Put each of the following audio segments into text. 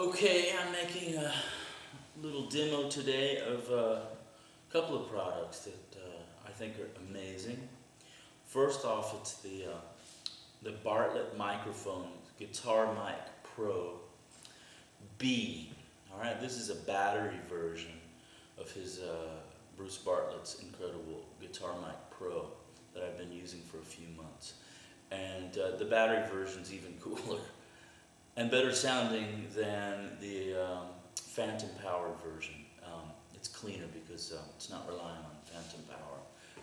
Okay, I'm making a little demo today of a couple of products that I think are amazing. First off, it's the Bartlett Microphones Guitar Mic Pro B. All right, this is a battery version of his Bruce Bartlett's incredible Guitar Mic Pro that I've been using for a few months. And the battery version's even cooler and better sounding than the phantom powered version. It's cleaner because it's not relying on phantom power,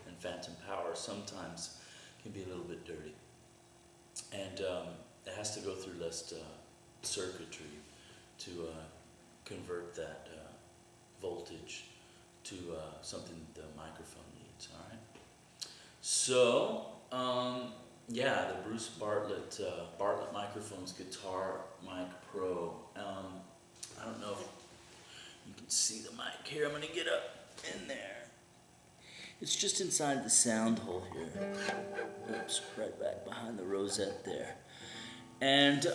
and phantom power sometimes can be a little bit dirty, and it has to go through less circuitry to convert that voltage to something the microphone needs. All right, so yeah, the Bruce Bartlett Bartlett Microphones Guitar Mic Pro. I don't know if you can see the mic here. I'm going to get up in there. It's just inside the sound hole here. Oops, right back behind the rosette there. And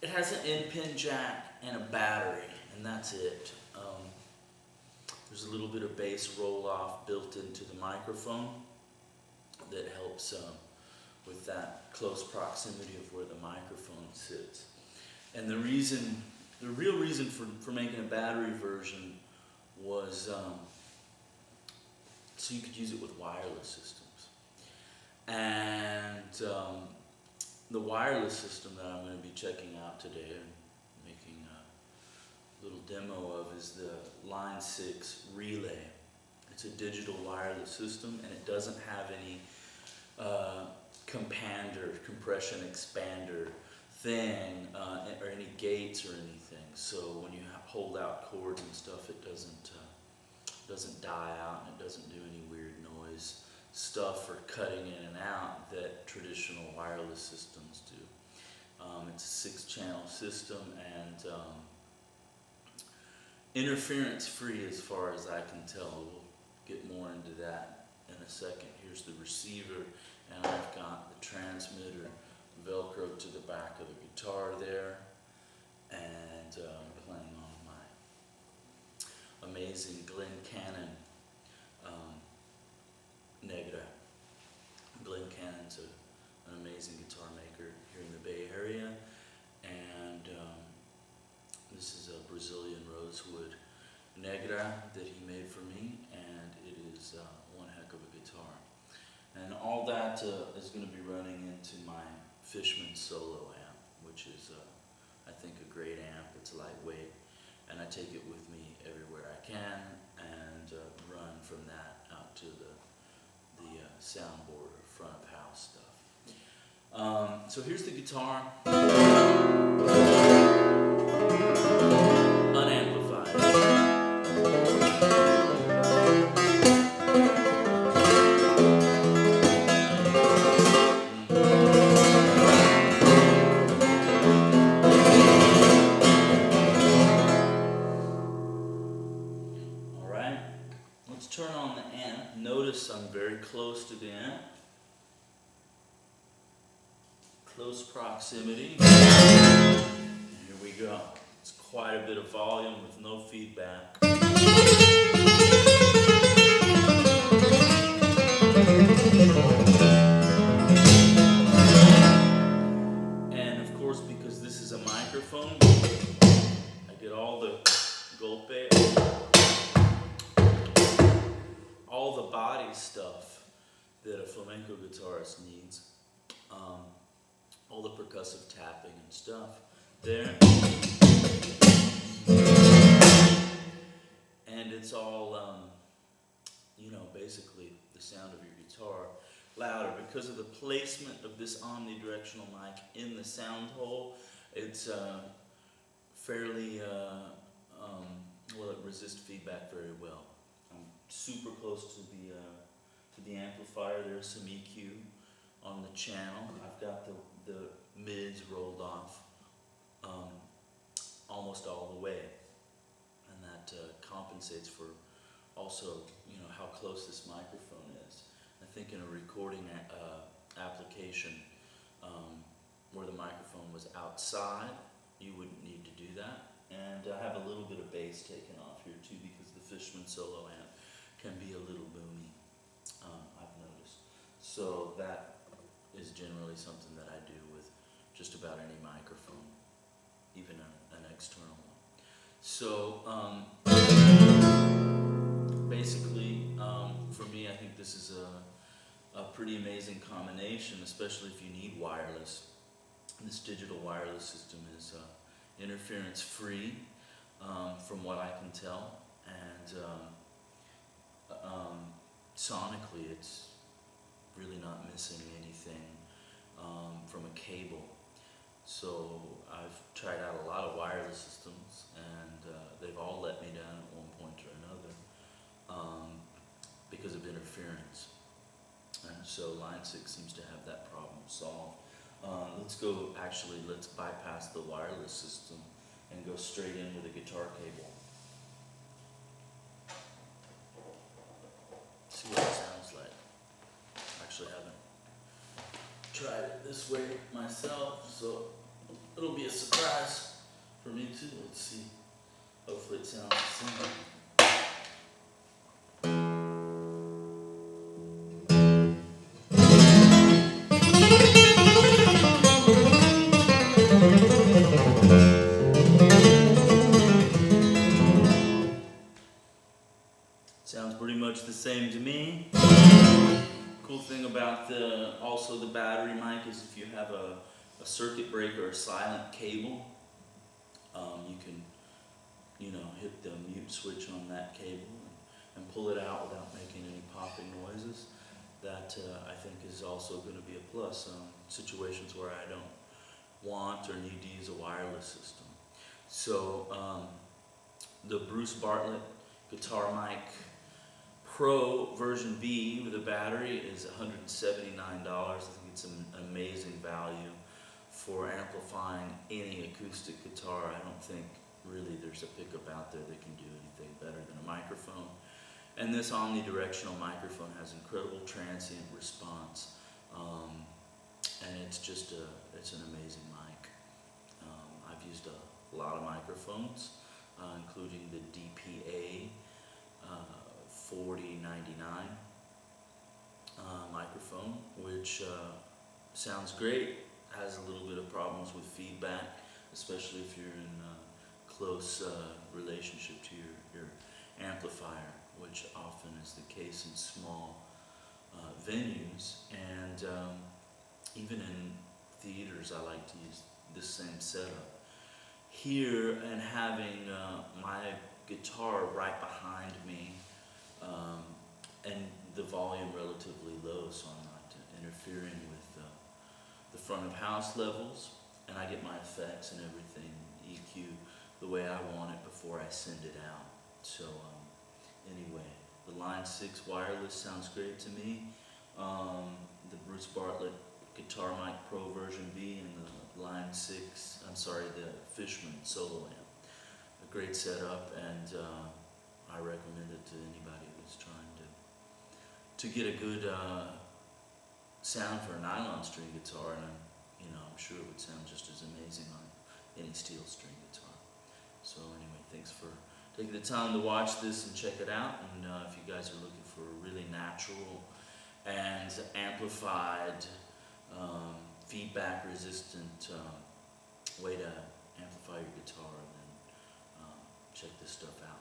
it has an in-pin jack and a battery, and that's it. There's a little bit of bass roll-off built into the microphone that helps with that close proximity of where the microphone sits. And the real reason for making a battery version was so you could use it with wireless systems. And the wireless system that I'm going to be checking out today and making a little demo of is the Line6 Relay. It's a digital wireless system, and it doesn't have any compander, compression expander thing, or any gates or anything. So when you hold out chords and stuff, it doesn't die out, and it doesn't do any weird noise stuff or cutting in and out that traditional wireless systems do. It's a 6-channel system and interference-free as far as I can tell. We'll get more into that in a second. Here's the receiver, and I've got the transmitter Velcro to the back of the guitar there, and playing on my amazing Glen Cannon negative. Glen Cannon's an amazing guitar maker here in the Bay Area, and this is a Brazilian rosewood negative that he made for me, and it is one heck of a guitar. And all that is going to be running into my Fishman Solo Amp, which is, I think, a great amp. It's lightweight, and I take it with me everywhere I can, and run from that out to the soundboard or front of house stuff. So here's the guitar, unamplified. Turn on the amp. Notice I'm very close to the amp. Close proximity. Here we go. It's quite a bit of volume with no feedback. And of course, because this is a microphone, I get all the golpe, all the body stuff that a flamenco guitarist needs, all the percussive tapping and stuff there, and it's all, basically the sound of your guitar louder because of the placement of this omnidirectional mic in the sound hole. It's fairly, well, it resists feedback very well. Super close to the amplifier. There's some EQ on the channel. I've got the mids rolled off almost all the way, and that compensates for also how close this microphone is. I think in a recording application where the microphone was outside, you wouldn't need to do that. And I have a little bit of bass taken off here too, because the Fishman Solo Amp can be a little boomy, I've noticed. So that is generally something that I do with just about any microphone, even an external one. So basically, for me, I think this is a pretty amazing combination, especially if you need wireless. This digital wireless system is interference free, from what I can tell, and sonically it's really not missing anything from a cable. So I've tried out a lot of wireless systems, and they've all let me down at one point or another because of interference. And so Line6 seems to have that problem solved. Let's bypass the wireless system and go straight in with a guitar cable. See what it sounds like. Actually, I haven't tried it this way myself, so it'll be a surprise for me too. Let's see. Hopefully it sounds the same. Sounds pretty much the same to me. Cool thing about the battery mic is if you have a circuit breaker or silent cable, you can hit the mute switch on that cable and pull it out without making any popping noises. That I think is also going to be a plus situations where I don't want or need to use a wireless system. So the Bruce Bartlett Guitar Mic Pro version B with a battery is $179. I think it's an amazing value for amplifying any acoustic guitar. I don't think really there's a pickup out there that can do anything better than a microphone. And this omnidirectional microphone has incredible transient response, and it's just it's an amazing mic. I've used a lot of microphones, including the DPA 4099 microphone, which sounds great, has a little bit of problems with feedback, especially if you're in a close relationship to your amplifier, which often is the case in small venues. And even in theaters, I like to use this same setup. Here, and having my guitar right behind me, and the volume relatively low, so I'm not interfering with the front of house levels, and I get my effects and everything, EQ, the way I want it before I send it out. So anyway, the Line6 wireless sounds great to me. The Bruce Bartlett Guitar Mic Pro version B and the the Fishman Solo Amp. A great setup, and I recommend it to anybody who's trying to get a good sound for a nylon string guitar, and I'm sure it would sound just as amazing on any steel string guitar. So anyway, thanks for taking the time to watch this and check it out. And if you guys are looking for a really natural and amplified, feedback resistant way to amplify your guitar, then check this stuff out.